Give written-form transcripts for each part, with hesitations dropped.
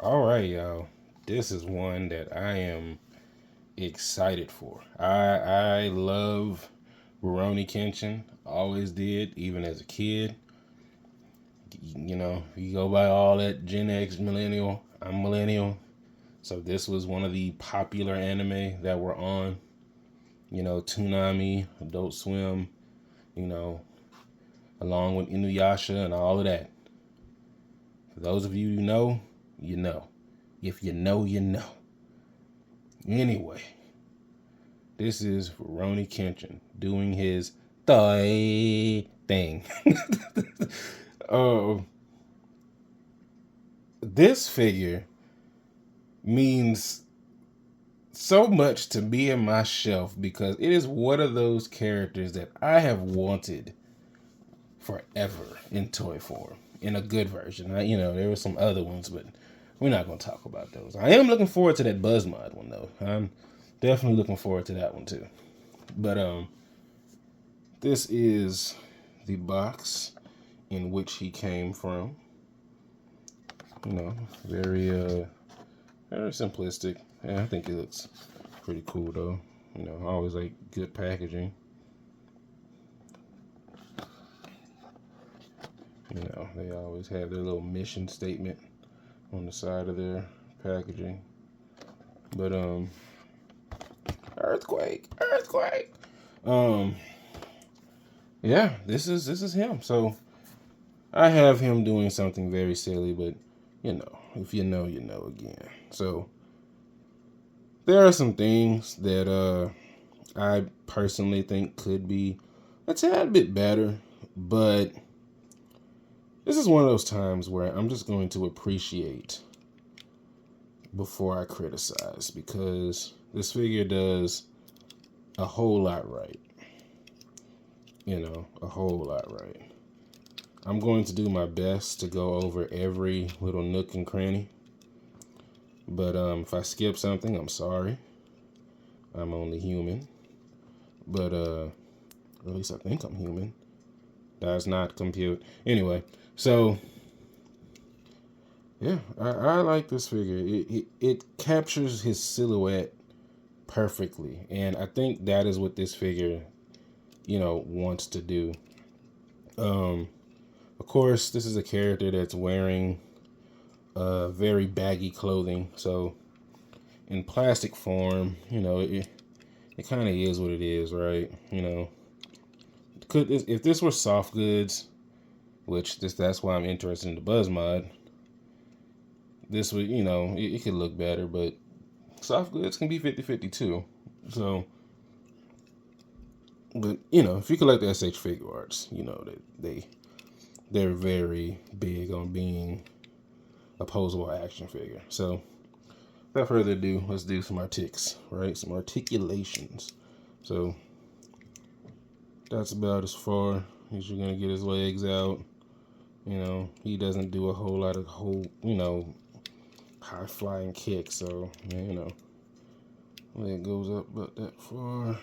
All right, y'all. This is one that I am excited for. I love Rurouni Kenshin. Always did, even as a kid. You know, you go by all that Gen X, millennial. I'm millennial, so this was one of the popular anime that were on. You know, Toonami, Adult Swim. You know, along with Inuyasha and all of that. For those of you who know, you know. If you know, you know. Anyway, this is Rurouni Kenshin doing his thing. uh, this figure means so much to me and my shelf because it is one of those characters that I have wanted forever in toy form, in a good version. There were some other ones, but we're not going to talk about those. I am looking forward to that Buzzmod one though. I'm definitely looking forward to that one too. But this is the box in which he came from. You know, very simplistic. Yeah, I think it looks pretty cool though. You know, I always like good packaging. You know, they always have their little mission statement on the side of their packaging. But earthquake. Um, yeah, this is him. So I have him doing something very silly, but you know, if you know, you know again. So there are some things that I personally think could be a tad bit better, but this is one of those times where I'm just going to appreciate before I criticize because this figure does a whole lot right. You know, a whole lot right. I'm going to do my best to go over every little nook and cranny. But if I skip something, I'm sorry. I'm only human. But at least I think I'm human. Does not compute. Anyway, so yeah, I like this figure. It captures his silhouette perfectly, and I think that is what this figure, wants to do. Um, of course, this is a character that's wearing very baggy clothing, so in plastic form, it kind of is what it is, right? If this were soft goods, which that's why I'm interested in the Buzz mod. This would, it could look better, but soft goods can be 50-50 too. So, but if you collect the SH figuarts, you know that they're very big on being a posable action figure. So, without further ado, let's do some artics, right? Some articulations. So, that's about as far as you're gonna get his legs out. He doesn't do a whole lot of high flying kicks. So, leg goes up about that far.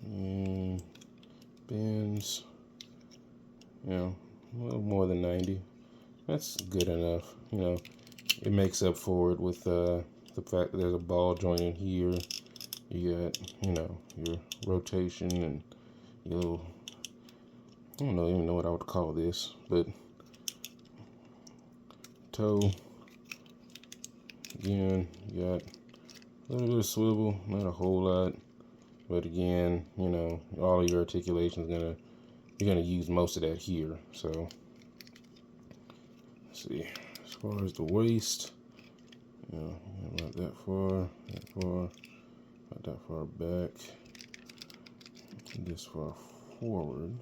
And bends, a little more than 90. That's good enough. It makes up for it with the fact that there's a ball joint in here. You got, your rotation and your little, I don't even know what I would call this, but toe. Again, you got a little bit of swivel, not a whole lot. But again, all of your articulation you're gonna use most of that here. So let's see. As far as the waist, not that far, not that far back, this far forward.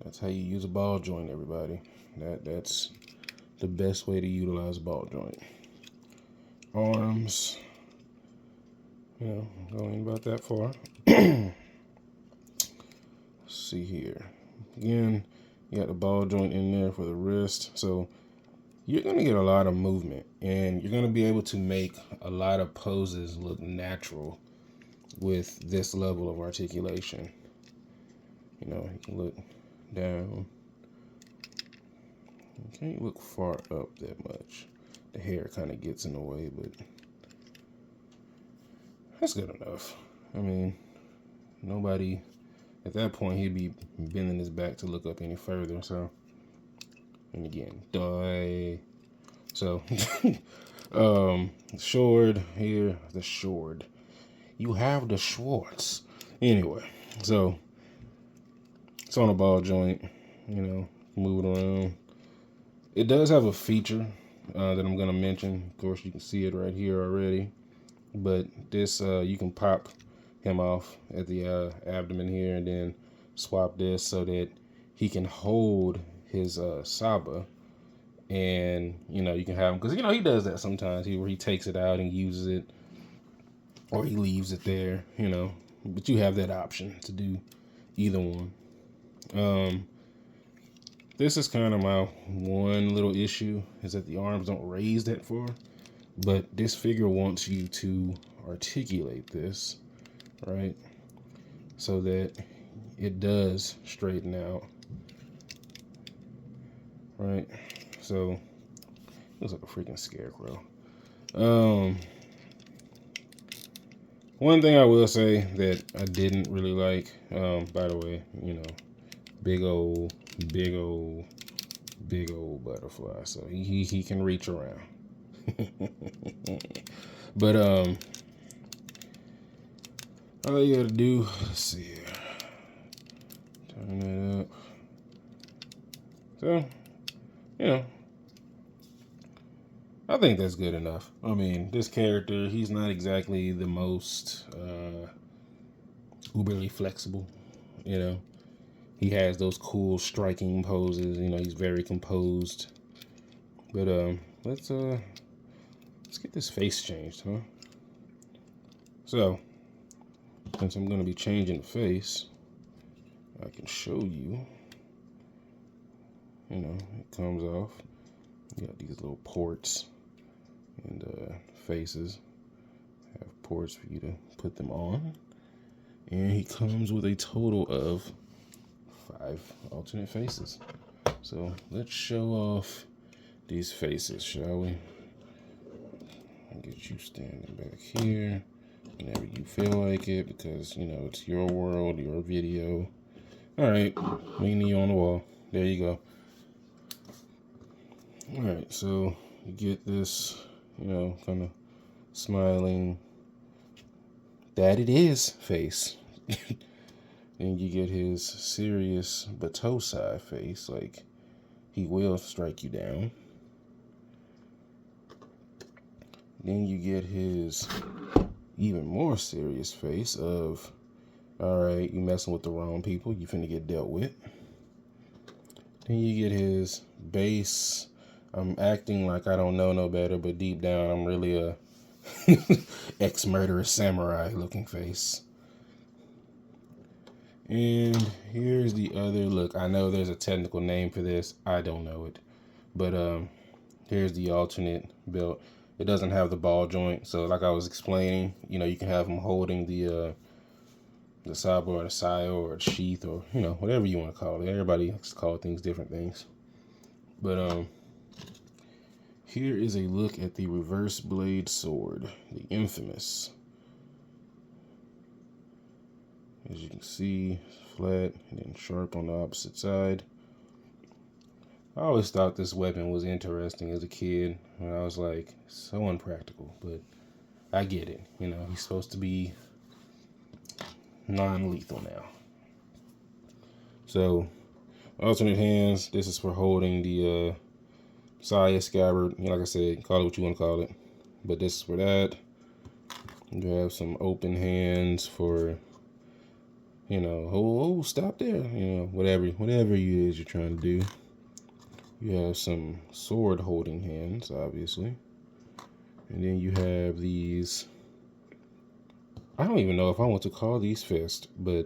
That's how you use a ball joint, everybody. That's the best way to utilize a ball joint. Arms, going about that far. Let's see here. Again, you got the ball joint in there for the wrist. So you're going to get a lot of movement, and you're going to be able to make a lot of poses look natural with this level of articulation. You can look down. You can't look far up that much. The hair kind of gets in the way, but that's good enough. I mean, nobody at that point he'd be bending his back to look up any further. So, and again, die. So, Sword here, the Sword. You have the Schwartz. Anyway, so it's on a ball joint, you know, move it around. It does have a feature that I'm gonna mention. Of course, you can see it right here already. But this, you can pop him off at the abdomen here, and then swap this so that he can hold his Saba. And you know, you can have him, because you know he does that sometimes, where he takes it out and uses it, or he leaves it there, you know. But you have that option to do either one. This is kind of my one little issue, is that the arms don't raise that far. But this figure wants you to articulate this, right? So that it does straighten out, right? So it looks like a freaking scarecrow. One thing I will say that I didn't really like, by the way, you know, big old butterfly. So he can reach around. But all you gotta do, let's see here. Turn that up. So, you know, I think that's good enough. I mean, this character, he's not exactly the most uberly flexible, you know. He has those cool striking poses, you know, he's very composed. But let's get this face changed, huh? So, since I'm gonna be changing the face, I can show you. You know, it comes off. You got these little ports and faces. Have ports for you to put them on. And he comes with a total of 5 alternate faces. So let's show off these faces, shall we? I'll get you standing back here whenever you feel like it, because you know it's your world, your video. All right, leaning you on the wall. There you go. All right, so you get this, you know, kind of smiling, that it is face. Then you get his serious Batosai face, like he will strike you down. Then you get his even more serious face of, all right, you messing with the wrong people, you finna get dealt with. Then you get his base, I'm acting like I don't know no better, but deep down I'm really a ex-murderous samurai looking face. And here's the other look. I know there's a technical name for this. I don't know it. But here's the alternate belt. It doesn't have the ball joint. So like I was explaining, you know, you can have them holding the sabo or the sayo or the sheath, or, you know, whatever you want to call it. Everybody likes to call things different things. But here is a look at the reverse blade sword, the infamous. As you can see, flat and then sharp on the opposite side. I always thought this weapon was interesting as a kid, and I was like, so unpractical, but I get it. You know, he's supposed to be non-lethal now. So, alternate hands, this is for holding the Saya scabbard. You know, like I said, call it what you want to call it. But this is for that. You have some open hands for, you know, oh, stop there. You know, whatever you is you're trying to do. You have some sword holding hands, obviously. And then you have these, I don't even know if I want to call these fists, but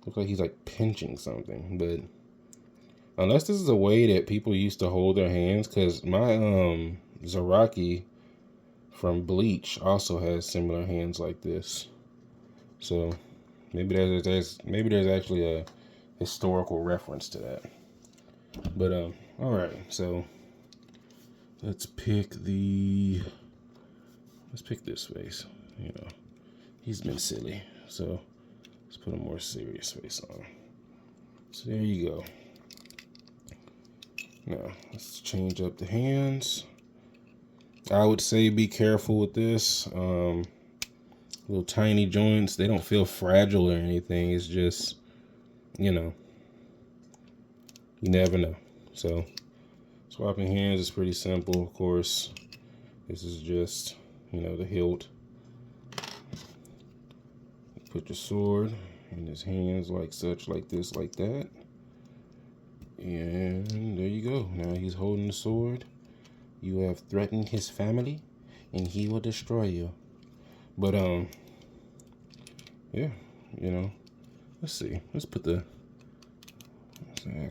looks like he's like pinching something. But unless this is a way that people used to hold their hands, because my Zaraki from Bleach also has similar hands like this. So maybe there's actually a historical reference to that. But All right, so let's pick this face. You know, he's been silly, so let's put a more serious face on. So there you go. Now let's change up the hands. I would say be careful with this. Little tiny joints, they don't feel fragile or anything. It's just, you know, you never know. So swapping hands is pretty simple, of course. This is just, you know, the hilt. Put your sword in his hands like such, like this, like that. And there you go. Now he's holding the sword. You have threatened his family, and he will destroy you. But, yeah, you know, let's see. Let's put the,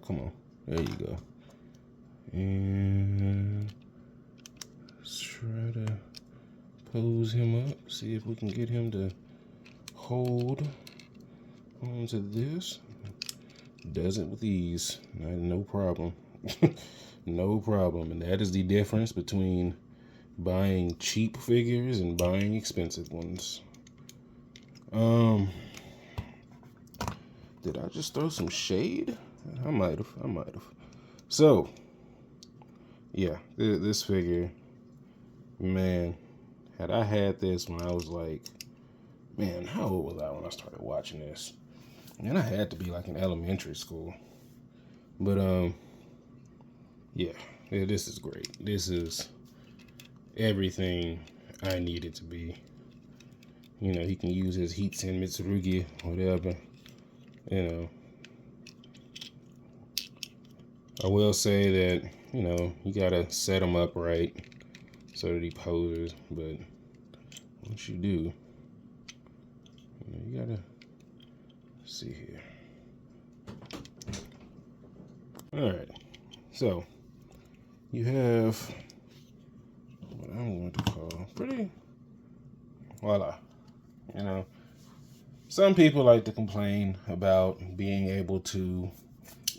come on. There you go. And let's try to pose him up. See if we can get him to hold onto this. Does it with ease. No problem. No problem. And that is the difference between buying cheap figures and buying expensive ones. Did I just throw some shade? I might have. So, yeah, this figure, man, had I had this when I was like, man, how old was I when I started watching this? And I had to be like in elementary school. But, yeah, this is great. This is everything I need it to be. You know, he can use his Heatsen Mitsurugi, whatever. You know, I will say that, you know, you gotta set him up right so that he poses. But once you do, you know, you gotta see here. All right, so you have what I'm going to call pretty voila. You know, some people like to complain about being able to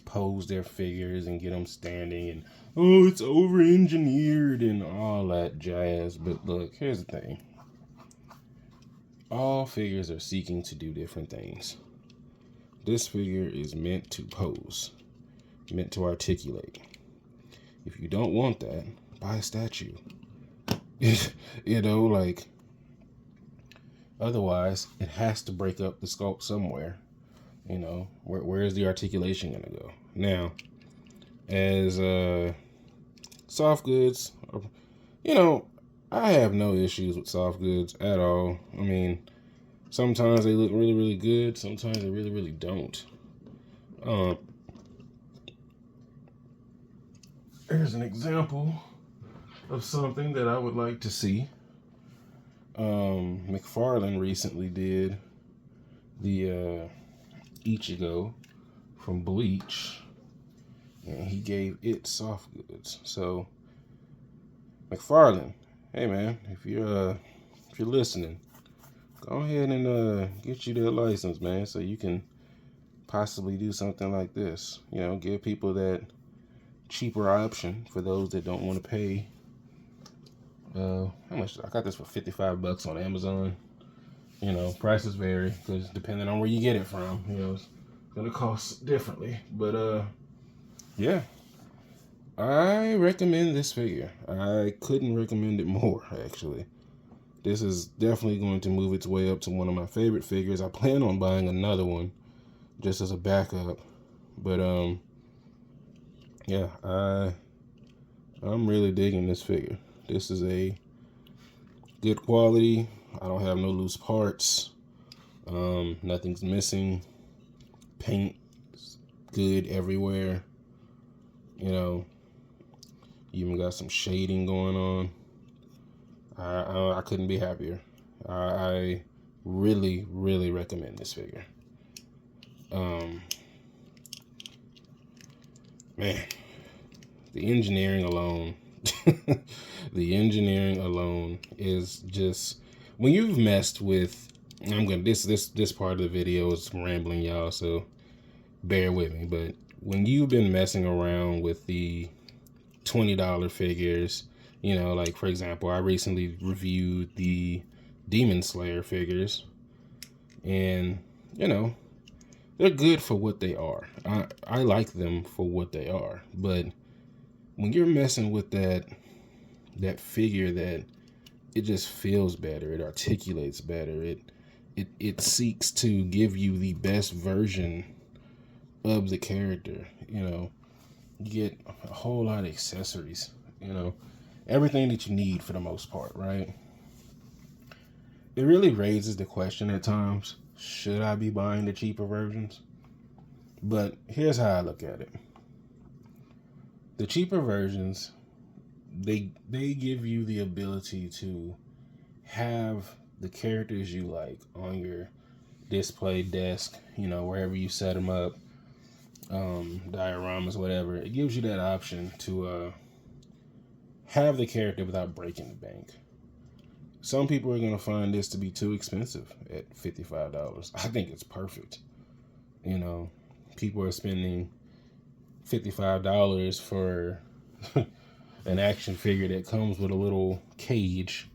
pose their figures and get them standing and, oh, it's over-engineered and all that jazz. But look, here's the thing. All figures are seeking to do different things. This figure is meant to pose, meant to articulate. If you don't want that, buy a statue. You know, like, otherwise, it has to break up the sculpt somewhere. You know, where is the articulation going to go? Now, as soft goods, you know, I have no issues with soft goods at all. I mean, sometimes they look really, really good. Sometimes they really, really don't. Here's an example of something that I would like to see. McFarlane recently did the Ichigo from Bleach, and he gave it soft goods. So McFarlane, hey man, if you're listening, go ahead and get you that license, man, so you can possibly do something like this. You know, give people that cheaper option for those that don't want to pay. How much? I got this for $55 on Amazon. You know, prices vary because depending on where you get it from, you know, it's gonna cost differently. But yeah, I recommend this figure. I couldn't recommend it more, actually. This is definitely going to move its way up to one of my favorite figures. I plan on buying another one just as a backup. But yeah, I'm really digging this figure. This is a good quality. I don't have no loose parts. Nothing's missing. Paint is good everywhere. You know, even got some shading going on. I couldn't be happier. I really, really recommend this figure. Man, the engineering alone, is just, when you've messed with, this part of the video is rambling, y'all, so bear with me, but when you've been messing around with the $20 figures. You know, like for example, I recently reviewed the Demon Slayer figures, and you know, they're good for what they are. I like them for what they are. But when you're messing with that figure that it just feels better, it articulates better, it seeks to give you the best version of the character, you know, you get a whole lot of accessories, you know, everything that you need for the most part, right? It really raises the question at times, should I be buying the cheaper versions? But here's how I look at it. The cheaper versions, they give you the ability to have the characters you like on your display desk, you know, wherever you set them up, dioramas, whatever. It gives you that option to have the character without breaking the bank. Some people are going to find this to be too expensive at $55. I think it's perfect. You know, people are spending $55 for an action figure that comes with a little cage,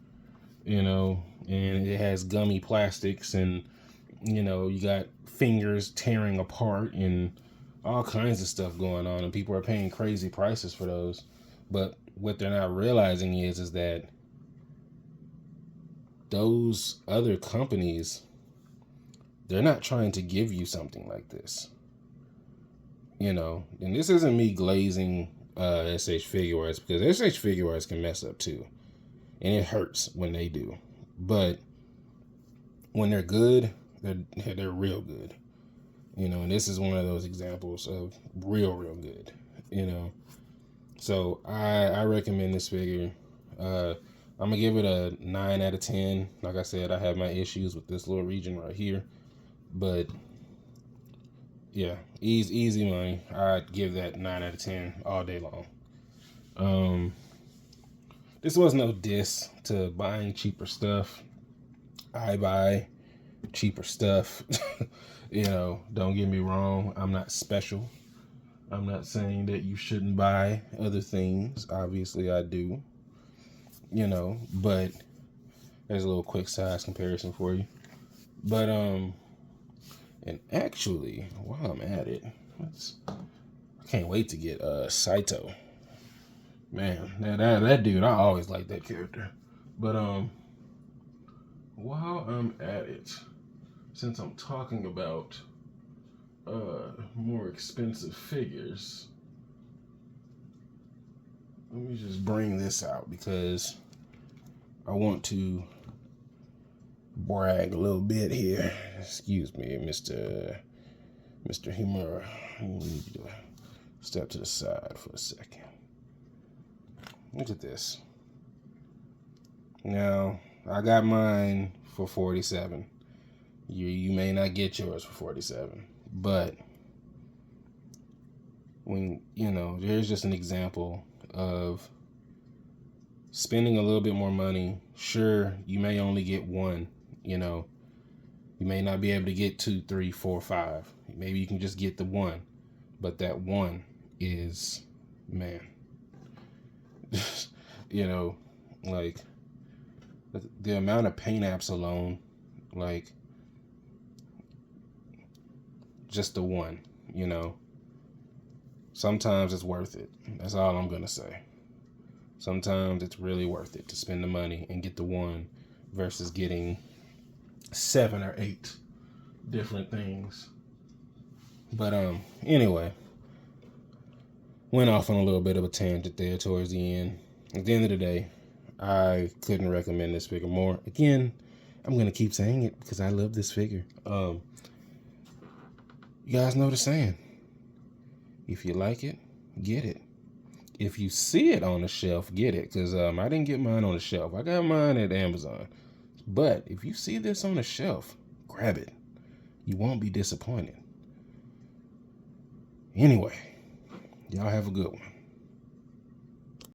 you know, and it has gummy plastics, and, you know, you got fingers tearing apart and all kinds of stuff going on, and people are paying crazy prices for those. But what they're not realizing is that those other companies, they're not trying to give you something like this, you know. And this isn't me glazing SH Figuarts, because SH Figuarts can mess up too, and it hurts when they do. But when they're good, they're real good, you know. And this is one of those examples of real good, you know. So I recommend this figure. I'm gonna give it a 9 out of 10. Like I said, I have my issues with this little region right here, but yeah, easy money. I'd give that 9 out of 10 all day long. This was no diss to buying cheaper stuff. I buy cheaper stuff. You know, don't get me wrong. I'm not special. I'm not saying that you shouldn't buy other things. Obviously, I do. You know, but there's a little quick size comparison for you. But and actually, while I'm at it, I can't wait to get Saito. Man, that dude, I always liked that character. But while I'm at it, since I'm talking about more expensive figures, let me just bring this out because I want to brag a little bit here. Excuse me, Mr. Himura. I need you to step to the side for a second. Look at this. Now, I got mine for $47. You may not get yours for $47, but when, you know, there's just an example of spending a little bit more money. Sure, you may only get one, you know. You may not be able to get 2, 3, 4, 5. Maybe you can just get the one. But that one is, man, you know, like the amount of paint apps alone, like just the one, you know. Sometimes it's worth it. That's all I'm going to say. Sometimes it's really worth it to spend the money and get the one versus getting 7 or 8 different things. But anyway, went off on a little bit of a tangent there towards the end. At the end of the day, I couldn't recommend this figure more. Again, I'm going to keep saying it because I love this figure. You guys know the saying. If you like it, get it. If you see it on the shelf, get it. Because I didn't get mine on the shelf. I got mine at Amazon. But if you see this on the shelf, grab it. You won't be disappointed. Anyway, y'all have a good one.